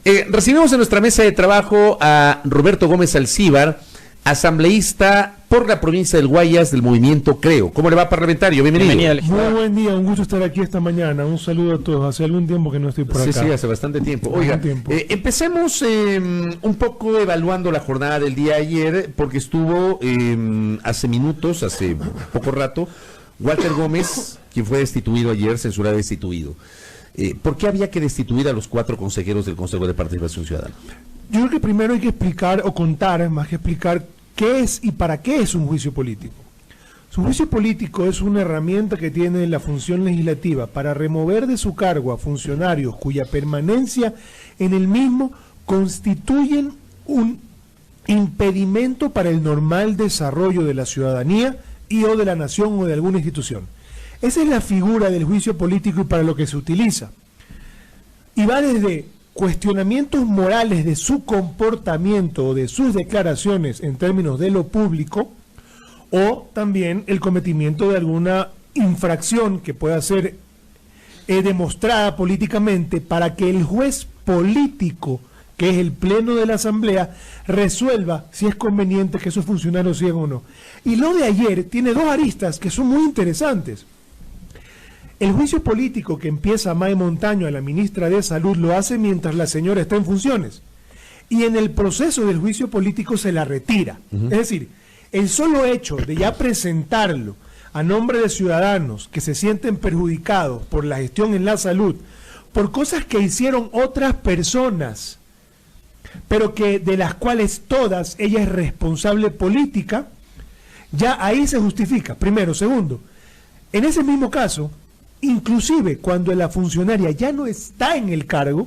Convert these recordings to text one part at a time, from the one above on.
Recibimos en nuestra mesa de trabajo a Roberto Gómez Alcíbar, asambleísta por la provincia del Guayas del movimiento Creo. ¿Cómo le va, parlamentario? Bienvenido. Muy buen día, un gusto estar aquí esta mañana. Un saludo a todos. Hace algún tiempo que no estoy por acá. Sí, hace bastante tiempo. Oiga, empecemos un poco evaluando la jornada del día de ayer, porque estuvo hace poco rato, Walter Gómez, quien fue destituido ayer, censurado y destituido. ¿Por qué había que destituir a los 4 consejeros del Consejo de Participación Ciudadana? Yo creo que primero hay que explicar o contar, más que explicar, qué es y para qué es un juicio político. Un juicio político es una herramienta que tiene la función legislativa para remover de su cargo a funcionarios cuya permanencia en el mismo constituyen un impedimento para el normal desarrollo de la ciudadanía y o de la nación o de alguna institución. Esa es la figura del juicio político y para lo que se utiliza. Y va desde cuestionamientos morales de su comportamiento o de sus declaraciones en términos de lo público, o también el cometimiento de alguna infracción que pueda ser demostrada políticamente para que el juez político, que es el pleno de la asamblea, resuelva si es conveniente que esos funcionarios sigan o no. Y lo de ayer tiene 2 aristas que son muy interesantes. El juicio político que empieza May Montaño a la ministra de Salud lo hace mientras la señora está en funciones. Y en el proceso del juicio político se la retira. Es decir, el solo hecho de ya presentarlo a nombre de ciudadanos que se sienten perjudicados por la gestión en la salud, por cosas que hicieron otras personas, pero que de las cuales todas ella es responsable política, ya ahí se justifica. Primero. Segundo, en ese mismo caso, inclusive cuando la funcionaria ya no está en el cargo,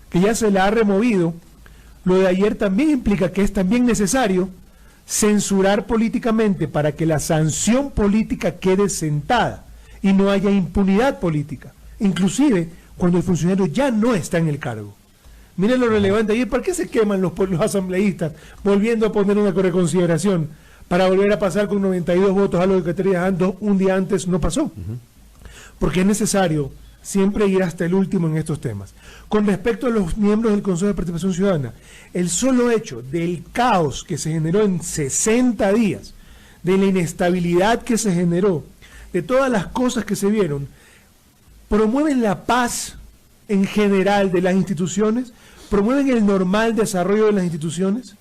que ya se la ha removido, lo de ayer también implica que es también necesario censurar políticamente para que la sanción política quede sentada y no haya impunidad política, inclusive cuando el funcionario ya no está en el cargo. Miren lo relevante ayer, ¿por qué se queman los asambleístas volviendo a poner una reconsideración para volver a pasar con 92 votos, algo que 3 días un día antes no pasó? Porque es necesario siempre ir hasta el último en estos temas. Con respecto a los miembros del Consejo de Participación Ciudadana, el solo hecho del caos que se generó en 60 días, de la inestabilidad que se generó, de todas las cosas que se vieron, promueven la paz en general de las instituciones, promueven el normal desarrollo de las instituciones.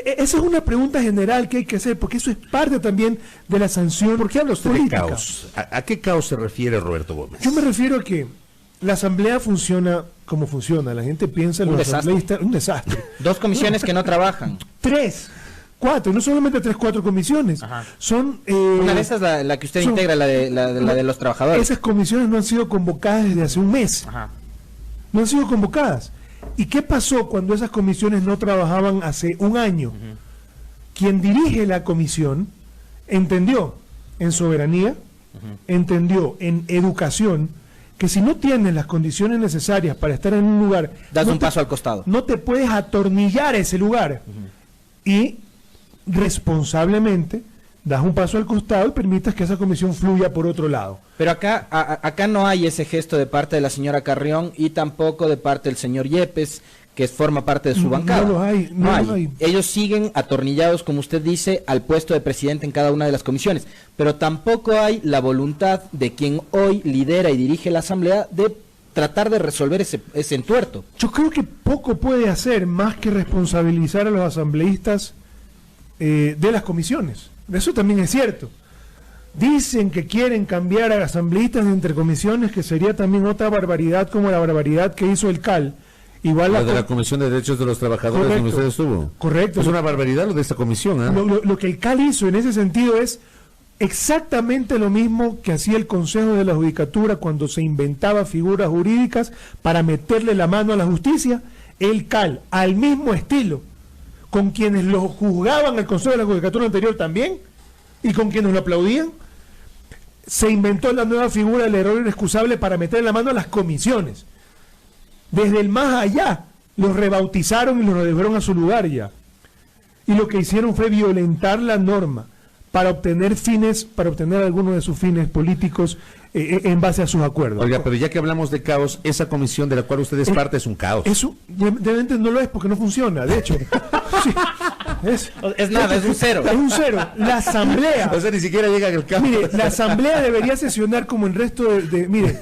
Esa es una pregunta general que hay que hacer, porque eso es parte también de la sanción. ¿Por qué habla usted de caos? ¿A qué caos se refiere Roberto Gómez? Yo me refiero a que la asamblea funciona como funciona. La gente piensa en los asambleístas, un desastre. 2 comisiones que no trabajan. 3, 4, no solamente 3, 4 comisiones. Ajá. Son una de esas la que usted integra, la de los trabajadores. Esas comisiones no han sido convocadas desde hace un mes. Ajá. No han sido convocadas. ¿Y qué pasó cuando esas comisiones no trabajaban hace un año? Quien dirige la comisión entendió en soberanía, entendió en educación, que si no tienes las condiciones necesarias para estar en un lugar, das un paso al costado. No te puedes atornillar a ese lugar. Y responsablemente das un paso al costado y permitas que esa comisión fluya por otro lado. Pero acá no hay ese gesto de parte de la señora Carrión y tampoco de parte del señor Yepes, que forma parte de su bancada. No lo hay. Ellos siguen atornillados, como usted dice, al puesto de presidente en cada una de las comisiones, pero tampoco hay la voluntad de quien hoy lidera y dirige la asamblea de tratar de resolver ese entuerto. Yo creo que poco puede hacer más que responsabilizar a los asambleístas de las comisiones. Eso también es cierto. Dicen que quieren cambiar a asambleístas entre comisiones, que sería también otra barbaridad como la barbaridad que hizo el CAL. Igual la de la Comisión de Derechos de los Trabajadores, donde usted estuvo. Correcto. Es una barbaridad lo de esta comisión. Lo que el CAL hizo en ese sentido es exactamente lo mismo que hacía el Consejo de la Judicatura cuando se inventaba figuras jurídicas para meterle la mano a la justicia. El CAL, al mismo estilo, con quienes lo juzgaban el Consejo de la Judicatura anterior también, y con quienes lo aplaudían, se inventó la nueva figura del error inexcusable para meter la mano a las comisiones. Desde el más allá, los rebautizaron y los dejaron a su lugar ya. Y lo que hicieron fue violentar la norma para obtener algunos de sus fines políticos en base a sus acuerdos. Oiga, pero ya que hablamos de caos, esa comisión de la cual usted es parte es un caos. Eso realmente no lo es porque no funciona, de hecho. Sí, es nada, es un cero. Es un cero. La asamblea. O sea, ni siquiera llega al caos. Mire, la asamblea debería sesionar como el resto mire,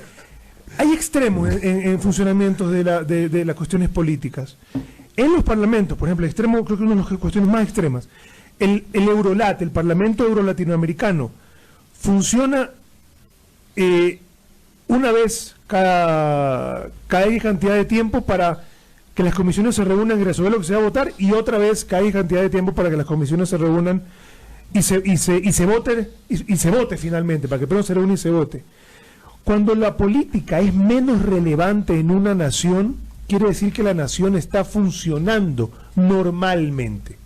hay extremos en funcionamientos de las cuestiones políticas. En los parlamentos, por ejemplo, el extremo, creo que una de las cuestiones más extremas, el Eurolat, el Parlamento Euro-Latinoamericano, funciona una vez cada X cantidad de tiempo para que las comisiones se reúnan y resolver lo que se va a votar, y otra vez cada X cantidad de tiempo para que las comisiones se reúnan y se vote finalmente, para que primero se reúne y se vote. Cuando la política es menos relevante en una nación, quiere decir que la nación está funcionando normalmente.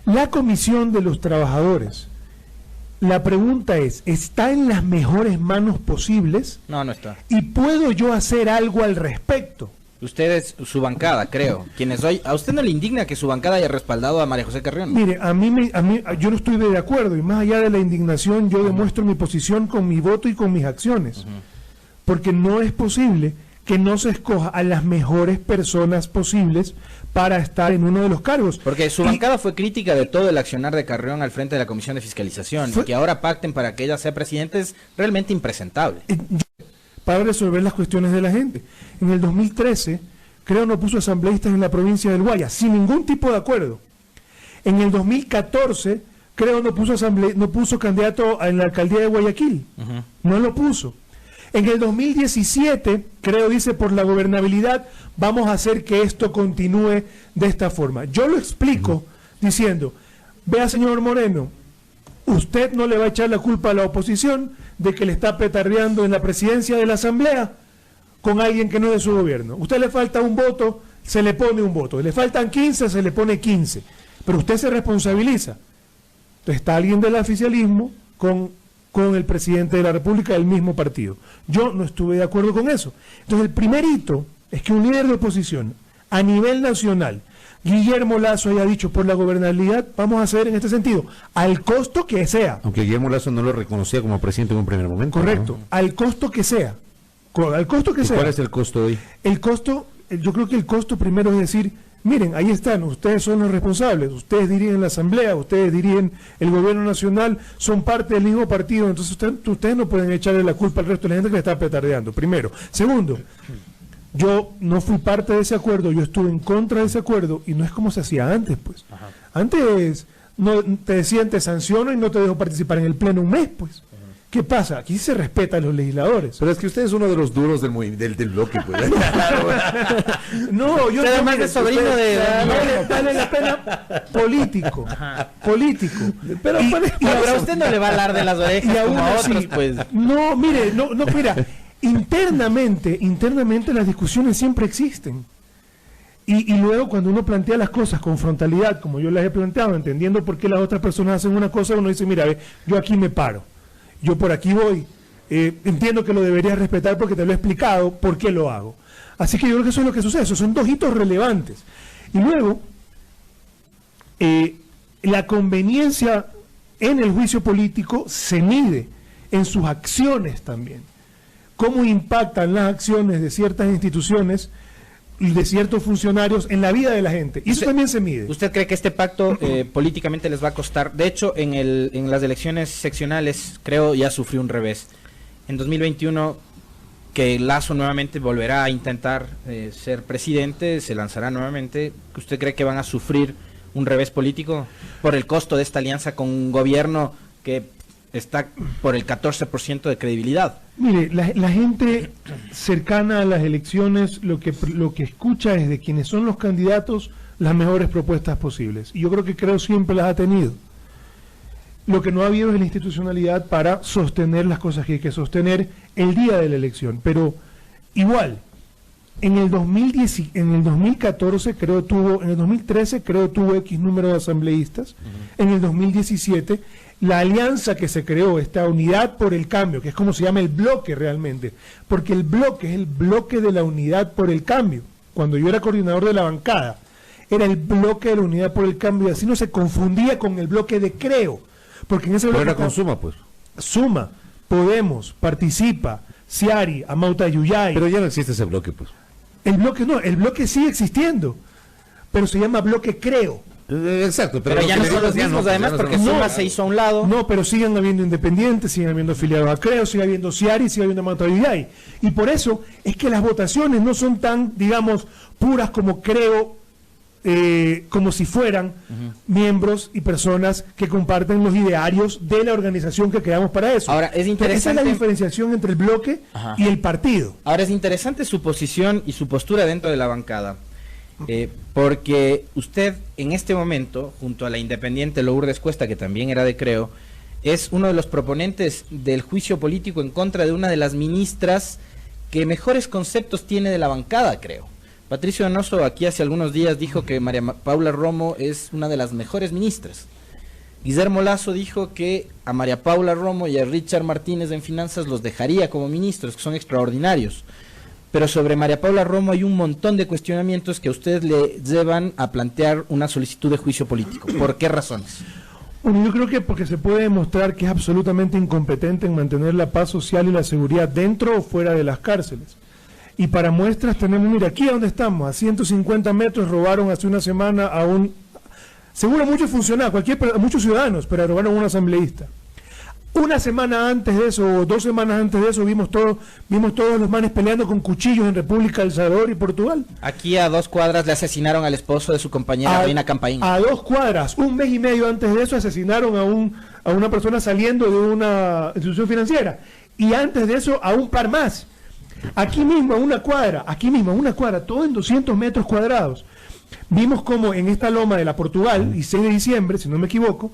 La Comisión de los Trabajadores, la pregunta es, ¿está en las mejores manos posibles? No, no está. ¿Y puedo yo hacer algo al respecto? Ustedes, su bancada, creo. ¿A usted no le indigna que su bancada haya respaldado a María José Carrión? Mire, yo no estoy de acuerdo, y más allá de la indignación, yo demuestro mi posición con mi voto y con mis acciones. Porque no es posible que no se escoja a las mejores personas posibles para estar en uno de los cargos. Porque su bancada fue crítica de todo el accionar de Carrión al frente de la Comisión de Fiscalización, y que ahora pacten para que ella sea presidenta es realmente impresentable. Para resolver las cuestiones de la gente. En el 2013, creo, no puso asambleístas en la provincia del Guayas, sin ningún tipo de acuerdo. En el 2014, creo, no puso candidato en la alcaldía de Guayaquil. No lo puso. En el 2017, creo, dice, por la gobernabilidad, vamos a hacer que esto continúe de esta forma. Yo lo explico diciendo, vea, señor Moreno, usted no le va a echar la culpa a la oposición de que le está petardeando en la presidencia de la Asamblea con alguien que no es de su gobierno. Usted le falta un voto, se le pone un voto. Le faltan 15, se le pone 15. Pero usted se responsabiliza. Entonces está alguien del oficialismo con el presidente de la República del mismo partido. Yo no estuve de acuerdo con eso. Entonces el primer hito es que un líder de oposición a nivel nacional, Guillermo Lasso, haya dicho, por la gobernabilidad vamos a hacer en este sentido, al costo que sea. Aunque Guillermo Lasso no lo reconocía como presidente en un primer momento. Correcto, ¿no? Al costo que sea. Al costo que sea. ¿Cuál es el costo hoy? El costo, yo creo que el costo primero es decir, miren, ahí están, ustedes son los responsables, ustedes dirigen la Asamblea, ustedes dirigen el gobierno nacional, son parte del mismo partido, entonces ustedes no pueden echarle la culpa al resto de la gente que le está petardeando, primero. Segundo, yo no fui parte de ese acuerdo, yo estuve en contra de ese acuerdo, y no es como se hacía antes, pues. Antes no te decían, te sanciono y no te dejo participar en el pleno un mes, pues. ¿Qué pasa? Aquí se respeta a los legisladores. Pero es que usted es uno de los duros del bloque, pues. No, yo usted además es sobrino vale la pena político. Pero a usted no le va a hablar de las orejas y aún como a así, otros, pues. No, mire, mira, internamente las discusiones siempre existen. Y luego cuando uno plantea las cosas con frontalidad, como yo las he planteado, entendiendo por qué las otras personas hacen una cosa, uno dice, mira, yo aquí me paro. Yo por aquí voy, entiendo que lo deberías respetar porque te lo he explicado por qué lo hago. Así que yo creo que eso es lo que sucede, esos son dos hitos relevantes. Y luego, la conveniencia en el juicio político se mide en sus acciones también. Cómo impactan las acciones de ciertas instituciones y de ciertos funcionarios en la vida de la gente. Y eso también se mide. ¿Usted cree que este pacto políticamente les va a costar? De hecho, en las elecciones seccionales, creo, ya sufrió un revés. En 2021, que Lasso nuevamente volverá a intentar ser presidente, se lanzará nuevamente. ¿Usted cree que van a sufrir un revés político por el costo de esta alianza con un gobierno que está por el 14% de credibilidad? Mire, la gente cercana a las elecciones lo que escucha es de quienes son los candidatos las mejores propuestas posibles. Y yo creo siempre las ha tenido. Lo que no ha habido es la institucionalidad para sostener las cosas que hay que sostener el día de la elección. Pero igual, en el 2014 creo tuvo, en el 2013 creo tuvo X número de asambleístas, en el 2017 la alianza que se creó, esta unidad por el cambio, que es como se llama el bloque realmente, porque el bloque es el bloque de la unidad por el cambio. Cuando yo era coordinador de la bancada, era el bloque de la Unidad por el Cambio, y así no se confundía con el bloque de Creo, porque en ese bloque era con Suma, pues. Suma, Podemos, Participa, Ciari, Amauta Yuyay. Pero ya no existe ese bloque, pues. El bloque sigue existiendo, pero se llama bloque Creo. Exacto, pero ya no son los mismos, además, porque Suma se hizo a un lado. No, pero siguen habiendo independientes, siguen habiendo afiliados a Creo, sigue habiendo Ciari, sigue habiendo Amauta Yuyay. Y por eso es que las votaciones no son tan, digamos, puras como Creo, como si fueran miembros y personas que comparten los idearios de la organización que creamos para eso. Ahora, es interesante. Esa es la diferenciación entre el bloque y el partido. Ahora, es interesante su posición y su postura dentro de la bancada, porque usted en este momento, junto a la independiente Lourdes Cuesta, que también era de Creo, es uno de los proponentes del juicio político en contra de una de las ministras que mejores conceptos tiene de la bancada, creo. Patricio Donoso aquí hace algunos días dijo que María Paula Romo es una de las mejores ministras. Guillermo Lasso dijo que a María Paula Romo y a Richard Martínez en finanzas los dejaría como ministros, que son extraordinarios. Pero sobre María Paula Romo hay un montón de cuestionamientos que a ustedes le llevan a plantear una solicitud de juicio político. ¿Por qué razones? Bueno, yo creo que porque se puede demostrar que es absolutamente incompetente en mantener la paz social y la seguridad dentro o fuera de las cárceles. Y para muestras tenemos, mira, aquí donde estamos, a 150 metros robaron hace una semana a seguro muchos funcionarios, muchos ciudadanos, pero robaron a un asambleísta. Una semana antes de eso, o 2 semanas antes de eso, vimos todos los manes peleando con cuchillos en República del Salvador y Portugal. Aquí a 2 cuadras le asesinaron al esposo de su compañera Reina Campaín. A 2 cuadras, 1 mes y medio antes de eso, asesinaron a una persona saliendo de una institución financiera. Y antes de eso, a un par más. Aquí mismo, a una cuadra, todo en 200 metros cuadrados. Vimos como en esta loma de la Portugal, y 6 de diciembre, si no me equivoco,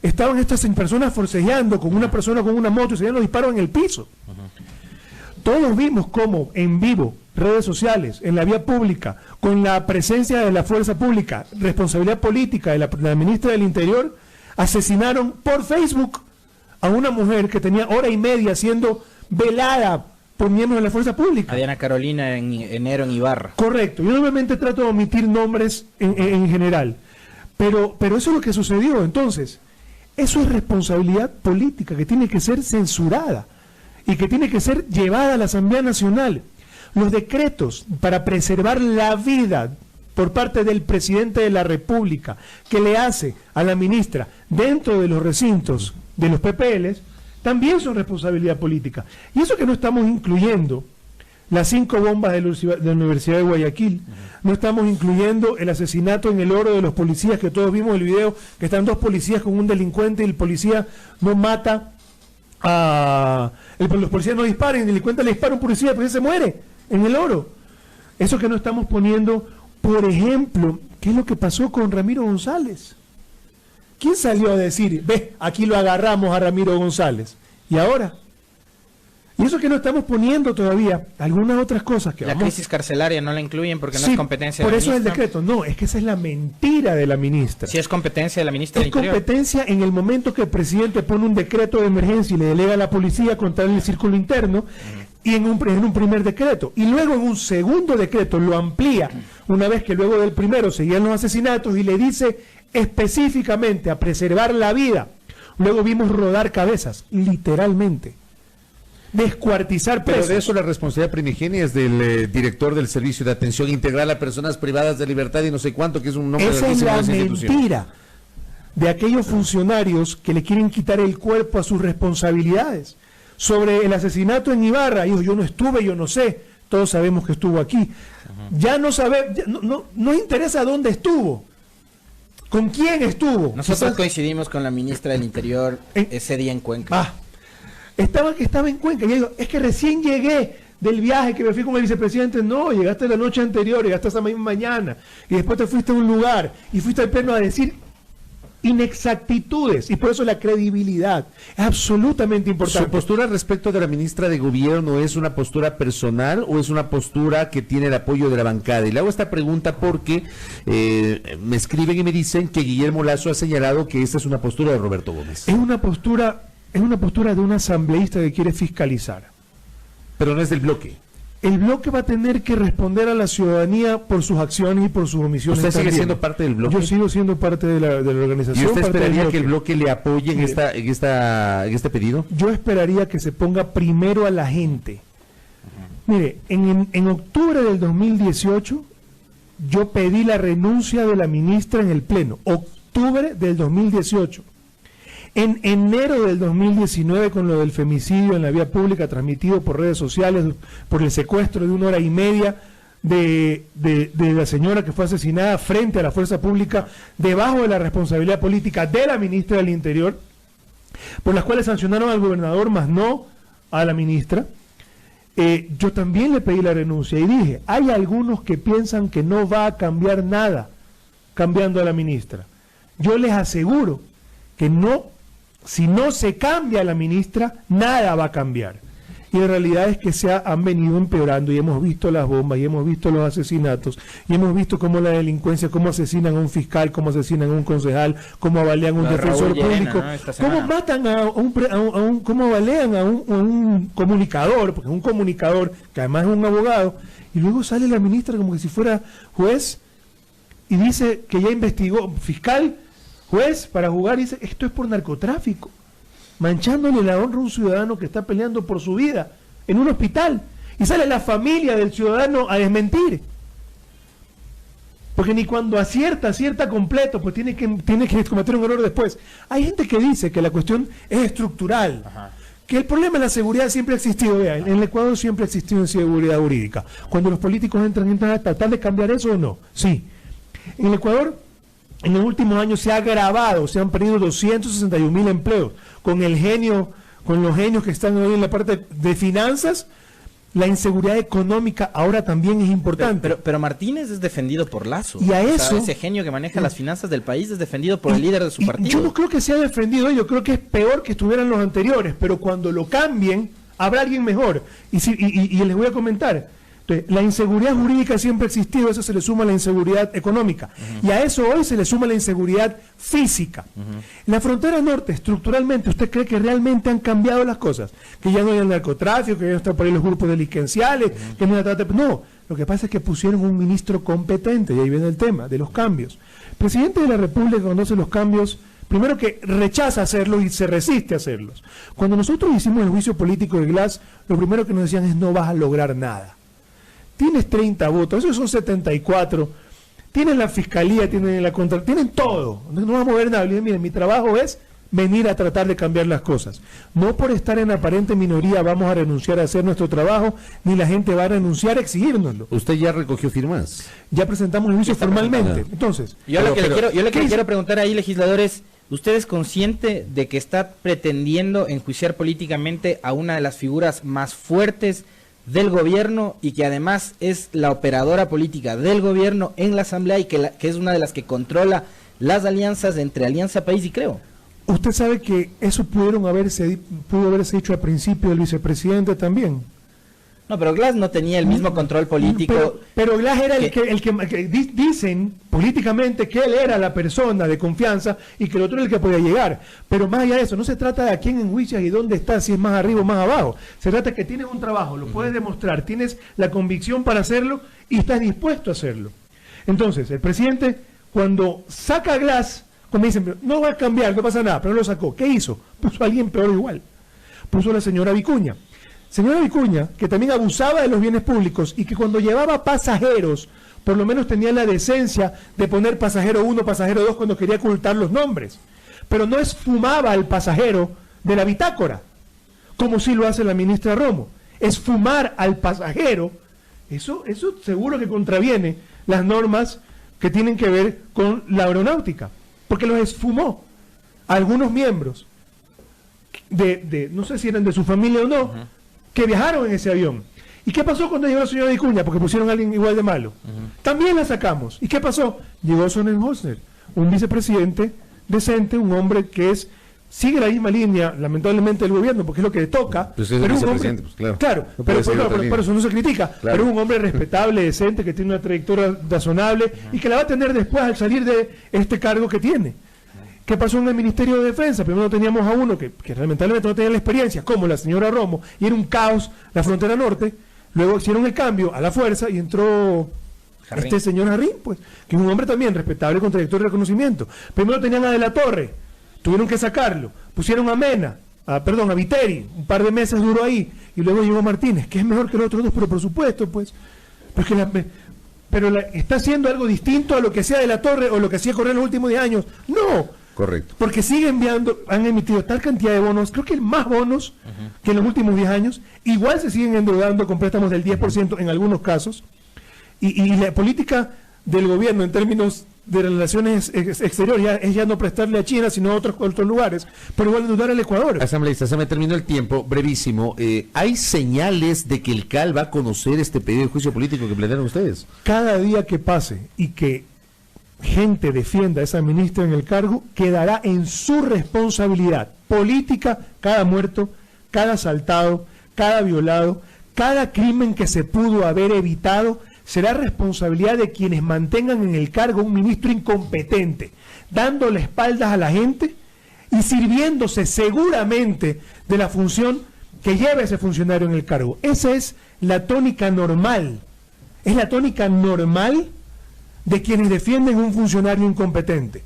estaban estas personas forcejeando con una persona con una moto y se dieron los disparos en el piso. Todos vimos cómo en vivo, redes sociales, en la vía pública, con la presencia de la fuerza pública, responsabilidad política de la ministra del Interior, asesinaron por Facebook a una mujer que tenía 1 hora y media siendo velada por miembros de la fuerza pública. A Diana Carolina en enero en Ibarra. Correcto. Yo normalmente trato de omitir nombres en general, pero eso es lo que sucedió. Entonces, eso es responsabilidad política que tiene que ser censurada y que tiene que ser llevada a la Asamblea Nacional. Los decretos para preservar la vida por parte del presidente de la República que le hace a la ministra dentro de los recintos de los PPLs también son responsabilidad política. Y eso que no estamos incluyendo las 5 bombas de la Universidad de Guayaquil, no estamos incluyendo el asesinato en el Oro de los policías, que todos vimos el video, que están 2 policías con un delincuente y el policía no mata los policías no disparan, el delincuente le dispara a un policía, pues se muere en el Oro. Eso que no estamos poniendo, por ejemplo, ¿qué es lo que pasó con Ramiro González? ¿Quién salió a decir, ve, aquí lo agarramos a Ramiro González? ¿Y ahora? Y eso que no estamos poniendo todavía, algunas otras cosas que la crisis carcelaria no la incluyen porque no es competencia de la ministra. Por eso es el decreto. No, es que esa es la mentira de la ministra. Sí, es competencia de la ministra del Interior. Es competencia en el momento que el presidente pone un decreto de emergencia y le delega a la policía a controlar el círculo interno, y en un primer decreto. Y luego en un segundo decreto lo amplía, una vez que luego del primero seguían los asesinatos, y le dice específicamente a preservar la vida. Luego vimos rodar cabezas, literalmente. Descuartizar presos. Pero de eso la responsabilidad primigenia es del director del Servicio de Atención Integral a Personas Privadas de Libertad y no sé cuánto, que es un nombre esa es la mentira de aquellos funcionarios que le quieren quitar el cuerpo a sus responsabilidades. Sobre el asesinato en Ibarra, yo no estuve, yo no sé, todos sabemos que estuvo aquí. Ya no no interesa dónde estuvo, con quién estuvo. Nosotros coincidimos con la ministra del Interior ese día en Cuenca. Estaba en Cuenca, y yo digo, es que recién llegué del viaje que me fui con el vicepresidente. No, llegaste la noche anterior, llegaste esa misma mañana, y después te fuiste a un lugar, y fuiste al pleno a decir inexactitudes, y por eso la credibilidad es absolutamente importante. ¿Su postura respecto de la ministra de Gobierno es una postura personal o es una postura que tiene el apoyo de la bancada? Y le hago esta pregunta porque me escriben y me dicen que Guillermo Lasso ha señalado que esta es una postura de Roberto Gómez. Es una postura de un asambleísta que quiere fiscalizar. Pero no es del bloque. el bloque va a tener que responder a la ciudadanía por sus acciones y por sus omisiones. ¿Usted sigue también. siendo parte del bloque? Yo sigo siendo parte de la organización. ¿Y usted esperaría que el bloque le apoye en este pedido? Yo esperaría que se ponga primero a la gente. Mire, en octubre del 2018 yo pedí la renuncia de la ministra en el Pleno. Octubre del 2018. En enero del 2019, con lo del femicidio en la vía pública transmitido por redes sociales, por el secuestro de 1 hora y media de la señora que fue asesinada frente a la fuerza pública, debajo de la responsabilidad política de la ministra del Interior, por las cuales sancionaron al gobernador, más no a la ministra, yo también le pedí la renuncia y dije, hay algunos que piensan que no va a cambiar nada cambiando a la ministra. Yo les aseguro que no. Si no se cambia la ministra, nada va a cambiar. Y la realidad es que han venido empeorando y hemos visto las bombas y hemos visto los asesinatos y hemos visto cómo la delincuencia, cómo asesinan a un fiscal, cómo asesinan a un concejal, cómo balean a un defensor público, cómo matan cómo balean a un comunicador, porque es un comunicador que además es un abogado, y luego sale la ministra como que si fuera juez y dice que ya investigó, fiscal, juez, para jugar, y dice, esto es por narcotráfico, manchándole la honra a un ciudadano que está peleando por su vida en un hospital, y sale la familia del ciudadano a desmentir, porque ni cuando acierta completo, pues tiene que cometer un error después. Hay gente que dice que la cuestión es estructural, que el problema de la seguridad siempre ha existido. Vea, en el Ecuador siempre ha existido inseguridad jurídica. Cuando los políticos entran a tratar de cambiar eso, ¿o no? Sí. En el Ecuador, en los últimos años se ha agravado, se han perdido 261.000 empleos. Con los genios que están hoy en la parte de finanzas, la inseguridad económica ahora también es importante. Pero Martínez es defendido por Lazo. Y a eso, ese genio que maneja las finanzas del país es defendido por el líder de su partido. Yo no creo que sea defendido, yo creo que es peor que estuvieran los anteriores, pero cuando lo cambien, habrá alguien mejor. Y les voy a comentar. Entonces, la inseguridad jurídica siempre ha existido, a eso se le suma la inseguridad económica. Y a eso hoy se le suma la inseguridad física. En la frontera norte, estructuralmente, ¿usted cree que realmente han cambiado las cosas? Que ya no hay el narcotráfico, que ya no están por ahí los grupos delincuenciales, que no hay no, lo que pasa es que pusieron un ministro competente, y ahí viene el tema de los cambios. El presidente de la República conoce los cambios, primero que rechaza hacerlos y se resiste a hacerlos. Cuando nosotros hicimos el juicio político de Glass, lo primero que nos decían es no vas a lograr nada. Tienes 30 votos, esos son 74, tienen la fiscalía, tienen la contra, tienen todo, no vamos a mover nada. Miren, mi trabajo es venir a tratar de cambiar las cosas. No por estar en aparente minoría vamos a renunciar a hacer nuestro trabajo, ni la gente va a renunciar a exigírnoslo. ¿Usted ya recogió firmas? Ya presentamos el juicio formalmente. Entonces, yo lo que le quiero preguntar ahí, legisladores, ¿usted es consciente de que está pretendiendo enjuiciar políticamente a una de las figuras más fuertes del gobierno y que además es la operadora política del gobierno en la Asamblea y que es una de las que controla las alianzas entre Alianza País y Creo? Usted sabe que eso pudo haberse hecho al principio del vicepresidente también. No, pero Glass no tenía el mismo control político. Pero Glass era el que dicen políticamente que él era la persona de confianza y que el otro era el que podía llegar. Pero más allá de eso, no se trata de a quién enjuicias y dónde está, si es más arriba o más abajo. Se trata de que tienes un trabajo, lo puedes demostrar, tienes la convicción para hacerlo y estás dispuesto a hacerlo. Entonces, el presidente, cuando saca a Glass, cuando dicen, no va a cambiar, no pasa nada, pero lo sacó. ¿Qué hizo? Puso a alguien peor igual. Puso a la señora Vicuña. Señora Vicuña, que también abusaba de los bienes públicos y que cuando llevaba pasajeros, por lo menos tenía la decencia de poner pasajero 1, pasajero 2 cuando quería ocultar los nombres. Pero no esfumaba al pasajero de la bitácora, como sí lo hace la ministra Romo. Esfumar al pasajero, eso seguro que contraviene las normas que tienen que ver con la aeronáutica, porque los esfumó a algunos miembros no sé si eran de su familia o no, que viajaron en ese avión. ¿Y qué pasó cuando llegó la señora Vicuña? Porque pusieron a alguien igual de malo. También la sacamos. ¿Y qué pasó? Llegó Sonnenhösner, un vicepresidente decente, un hombre que sigue la misma línea, lamentablemente, del gobierno, porque es lo que le toca. Pues es el vicepresidente, pues claro. No pero eso no se critica. Claro. Pero es un hombre respetable, decente, que tiene una trayectoria razonable y que la va a tener después al salir de este cargo que tiene. ¿Qué pasó en el Ministerio de Defensa? Primero teníamos a uno que lamentablemente no tenía la experiencia, como la señora Romo, y era un caos la frontera norte. Luego hicieron el cambio a la fuerza y entró Jarrín. este señor Jarrín, pues, que es un hombre también respetable con trayectoria y reconocimiento. Primero tenían a De la Torre, tuvieron que sacarlo, pusieron a Mena, a Viteri, un par de meses duró ahí, y luego llegó Martínez, que es mejor que los otros dos, pero por supuesto, pues, ¿está haciendo algo distinto a lo que hacía De la Torre o lo que hacía Correa en los últimos 10 años? No. Correcto. Porque han emitido tal cantidad de bonos, creo que más bonos que en los últimos 10 años, igual se siguen endeudando con préstamos del 10% en algunos casos, y la política del gobierno en términos de relaciones exteriores es ya no prestarle a China, sino a otros lugares, pero igual endeudar al Ecuador. Asambleísta, se me terminó el tiempo, brevísimo. ¿Hay señales de que el CAL va a conocer este pedido de juicio político que plantearon ustedes? Cada día que pase y que gente defienda a esa ministra en el cargo, quedará en su responsabilidad política cada muerto, cada asaltado, cada violado, cada crimen que se pudo haber evitado. Será responsabilidad de quienes mantengan en el cargo un ministro incompetente, dándole espaldas a la gente y sirviéndose seguramente de la función que lleva ese funcionario en el cargo. Esa es la tónica normal. Es la tónica normal de quienes defienden un funcionario incompetente.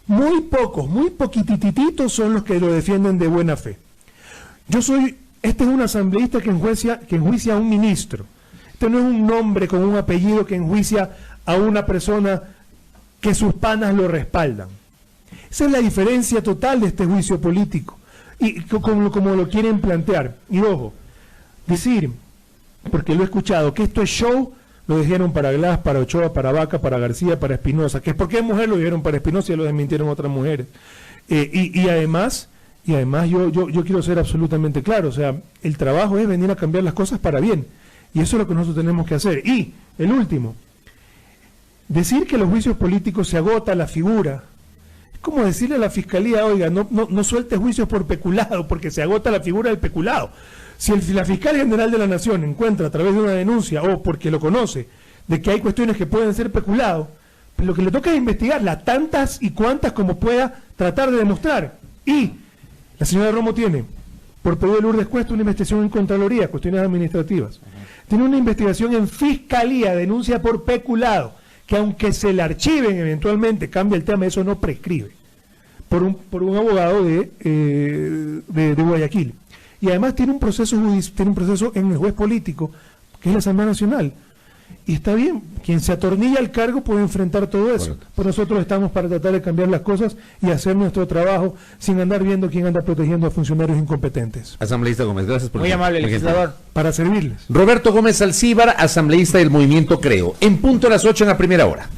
Muy pocos, muy poquitititos son los que lo defienden de buena fe. Este es un asambleísta que enjuicia a un ministro. Este no es un nombre con un apellido que enjuicia a una persona que sus panas lo respaldan. Esa es la diferencia total de este juicio político, y como lo quieren plantear. Y ojo, decir, porque lo he escuchado, que esto es show, lo dijeron para Glass, para Ochoa, para Vaca, para García, para Espinosa, que es porque es mujer, lo dijeron para Espinosa y lo desmintieron otras mujeres. Y además yo quiero ser absolutamente claro, o sea, el trabajo es venir a cambiar las cosas para bien. Y eso es lo que nosotros tenemos que hacer. Y, el último, decir que los juicios políticos se agota la figura, es como decirle a la fiscalía, oiga, no suelte juicios por peculado, porque se agota la figura del peculado. Si la fiscal general de la Nación encuentra a través de una denuncia, o porque lo conoce, de que hay cuestiones que pueden ser peculado, pues lo que le toca es investigarlas, tantas y cuantas como pueda tratar de demostrar. Y la señora Romo tiene, por pedido de Lourdes Cuesta, una investigación en Contraloría, cuestiones administrativas. Tiene una investigación en Fiscalía, denuncia por peculado, que aunque se le archiven eventualmente, cambia el tema, eso no prescribe, por un abogado de Guayaquil. Y además tiene un proceso en el juez político, que es la Asamblea Nacional. Y está bien, quien se atornilla al cargo puede enfrentar todo eso. Correcto. Pero nosotros estamos para tratar de cambiar las cosas y hacer nuestro trabajo sin andar viendo quién anda protegiendo a funcionarios incompetentes. Asambleísta Gómez, gracias por... Muy amable, legislador. Para servirles. Roberto Gómez Alcíbar, asambleísta del Movimiento Creo. En punto a las 8 en la primera hora.